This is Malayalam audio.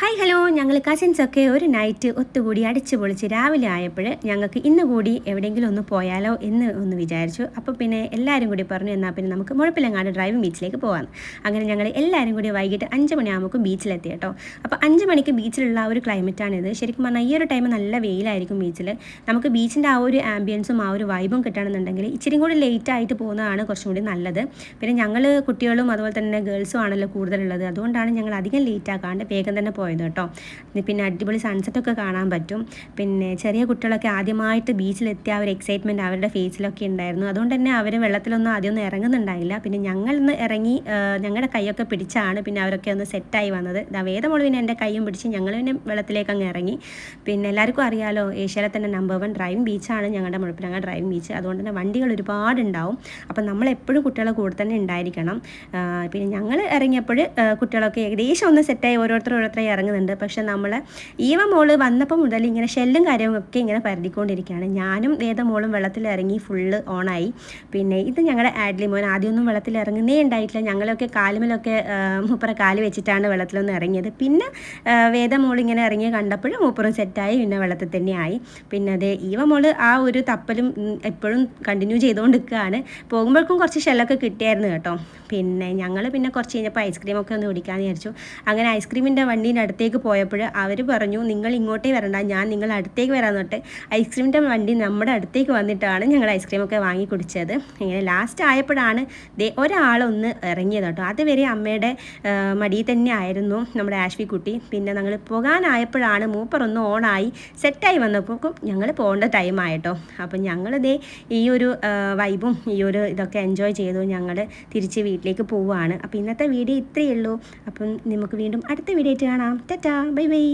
ഹായ് ഹലോ, ഞങ്ങൾ കസിൻസൊക്കെ ഒരു നൈറ്റ് ഒത്തുകൂടി അടിച്ചു പൊളിച്ച് രാവിലെ ആയപ്പോൾ ഞങ്ങൾക്ക് ഇന്ന് കൂടി എവിടെയെങ്കിലും ഒന്ന് പോയാലോ എന്ന് ഒന്ന് വിചാരിച്ചു. അപ്പോൾ പിന്നെ എല്ലാവരും കൂടി പറഞ്ഞു, എന്നാൽ പിന്നെ നമുക്ക് മുഴപ്പിലങ്ങാട് ഡ്രൈവിംഗ് ബീച്ചിലേക്ക് പോകാം. അങ്ങനെ ഞങ്ങൾ എല്ലാവരും കൂടി വൈകിട്ട് 5 മണിയാകുമ്പോൾ ബീച്ചിലെത്തി കേട്ടോ. അപ്പോൾ 5 മണിക്ക് ബീച്ചിലുള്ള ഒരു ക്ലൈമറ്റാണിത്. ശരിക്കും പറഞ്ഞാൽ ഈ ഒരു ടൈം നല്ല വെയിലായിരിക്കും ബീച്ചിൽ. നമുക്ക് ബീച്ചിൻ്റെ ആ ഒരു ആംബിയൻസും ആ ഒരു വൈബും കിട്ടണമെന്നുണ്ടെങ്കിൽ ഇച്ചിരി കൂടി ലേറ്റ് ആയിട്ട് പോകുന്നതാണ് കുറച്ചും കൂടി നല്ലത്. പിന്നെ ഞങ്ങൾ കുട്ടികളും അതുപോലെ തന്നെ ഗേൾസും ആണല്ലോ കൂടുതലുള്ളത്. അതുകൊണ്ടാണ് ഞങ്ങൾ അധികം ലേറ്റ് ആക്കാണ്ട് വേഗം തന്നെ പോയത് കേട്ടോ. പിന്നെ അടിപൊളി സൺസെറ്റൊക്കെ കാണാൻ പറ്റും. പിന്നെ ചെറിയ കുട്ടികളൊക്കെ ആദ്യമായിട്ട് ബീച്ചിലെത്തിയ ആ ഒരു എക്സൈറ്റ്മെൻറ്റ് അവരുടെ ഫേസിലൊക്കെ ഉണ്ടായിരുന്നു. അതുകൊണ്ട് തന്നെ അവർ വെള്ളത്തിലൊന്നും ആദ്യമൊന്നും ഇറങ്ങുന്നുണ്ടായില്ല. പിന്നെ ഞങ്ങളൊന്ന് ഇറങ്ങി ഞങ്ങളുടെ കൈയൊക്കെ പിടിച്ചാണ് പിന്നെ അവരൊക്കെ ഒന്ന് സെറ്റായി വന്നത്. വേദമോള് പിന്നെ എൻ്റെ കൈയും പിടിച്ച് ഞങ്ങൾ പിന്നെ വെള്ളത്തിലേക്ക് അങ്ങ് ഇറങ്ങി. പിന്നെ എല്ലാവർക്കും അറിയാലോ, ഏഷ്യയിലെ തന്നെ നമ്പർ 1 ഡ്രൈവിംഗ് ബീച്ചാണ് ഞങ്ങളുടെ മുഴപ്പിലങ്ങാട് ഡ്രൈവിംഗ് ബീച്ച്. അതുകൊണ്ട് തന്നെ വണ്ടികൾ ഒരുപാടുണ്ടാവും. അപ്പം നമ്മളെപ്പോഴും കുട്ടികളെ കൂടെ തന്നെ ഉണ്ടായിരിക്കണം. പിന്നെ ഞങ്ങൾ ഇറങ്ങിയപ്പോൾ കുട്ടികളൊക്കെ ഏകദേശം ഒന്ന് സെറ്റായി ഓരോരുത്തരായി ഇറങ്ങുന്നുണ്ട്. പക്ഷേ നമ്മൾ മോള് വന്നപ്പോൾ മുതൽ ഇങ്ങനെ ഷെല്ലും കാര്യങ്ങളൊക്കെ ഇങ്ങനെ പരതിക്കൊണ്ടിരിക്കുകയാണ്. ഞാനും മോളും വെള്ളത്തിൽ ഇറങ്ങി ഫുള്ള് ഓണായി. പിന്നെ ഇത് ഞങ്ങളുടെ ആഡ്ലി മോൻ ആദ്യമൊന്നും വെള്ളത്തിൽ ഇറങ്ങുന്നേ ഉണ്ടായിട്ടില്ല. ഞങ്ങളൊക്കെ കാലുമലൊക്കെ മൂപ്പറ കാല് വെച്ചിട്ടാണ് വെള്ളത്തിലൊന്നും ഇറങ്ങിയത്. പിന്നെ മോൾ ഇങ്ങനെ ഇറങ്ങി കണ്ടപ്പോഴും മൂപ്പറും സെറ്റായി, പിന്നെ വെള്ളത്തിൽ തന്നെയായി. പിന്നെ മോള് ആ ഒരു തപ്പലും എപ്പോഴും കണ്ടിന്യൂ ചെയ്തുകൊണ്ടിരിക്കുകയാണ്. പോകുമ്പോഴേക്കും കുറച്ച് ഷെല്ലൊക്കെ കിട്ടിയായിരുന്നു കേട്ടോ. പിന്നെ ഞങ്ങൾ പിന്നെ കുറച്ച് കഴിഞ്ഞപ്പോൾ ഐസ്ക്രീമൊക്കെ ഒന്ന് കുടിക്കാമെന്ന് വിചാരിച്ചു. അങ്ങനെ ഐസ്ക്രീമിൻ്റെ വണ്ടീൻ്റെ അടുത്തേക്ക് പോയപ്പോൾ അവർ പറഞ്ഞു, നിങ്ങൾ ഇങ്ങോട്ടേ വരണ്ട, ഞാൻ നിങ്ങൾ അടുത്തേക്ക് വരാൻ തൊട്ട് ഐസ്ക്രീമിൻ്റെ വണ്ടി നമ്മുടെ അടുത്തേക്ക് വന്നിട്ടാണ് ഞങ്ങൾ ഐസ്ക്രീമൊക്കെ വാങ്ങി കുടിച്ചത്. ഇങ്ങനെ ലാസ്റ്റ് ആയപ്പോഴാണ് ഒരാളൊന്ന് ഇറങ്ങിയത് കേട്ടോ. അതുവരെ അമ്മയുടെ മടിയിൽ തന്നെ ആയിരുന്നു നമ്മുടെ ആഷ്വി കുട്ടി. പിന്നെ ഞങ്ങൾ പോകാനായപ്പോഴാണ് മൂപ്പറൊന്ന് ഓണായി സെറ്റായി വന്നപ്പോഴേക്കും ഞങ്ങൾ പോകേണ്ട ടൈമായിട്ടോ. അപ്പം ഞങ്ങൾ ഈ ഒരു വൈബും ഈ ഒരു ഇതൊക്കെ എൻജോയ് ചെയ്തു ഞങ്ങൾ തിരിച്ച് വീട്ടിലേക്ക് പോവുകയാണ്. അപ്പോൾ ഇന്നത്തെ വീഡിയോ ഇത്രയേ ഉള്ളൂ. അപ്പം നമുക്ക് വീണ്ടും അടുത്ത വീഡിയോ ആയിട്ട് കാണാം. Tata, bye bye.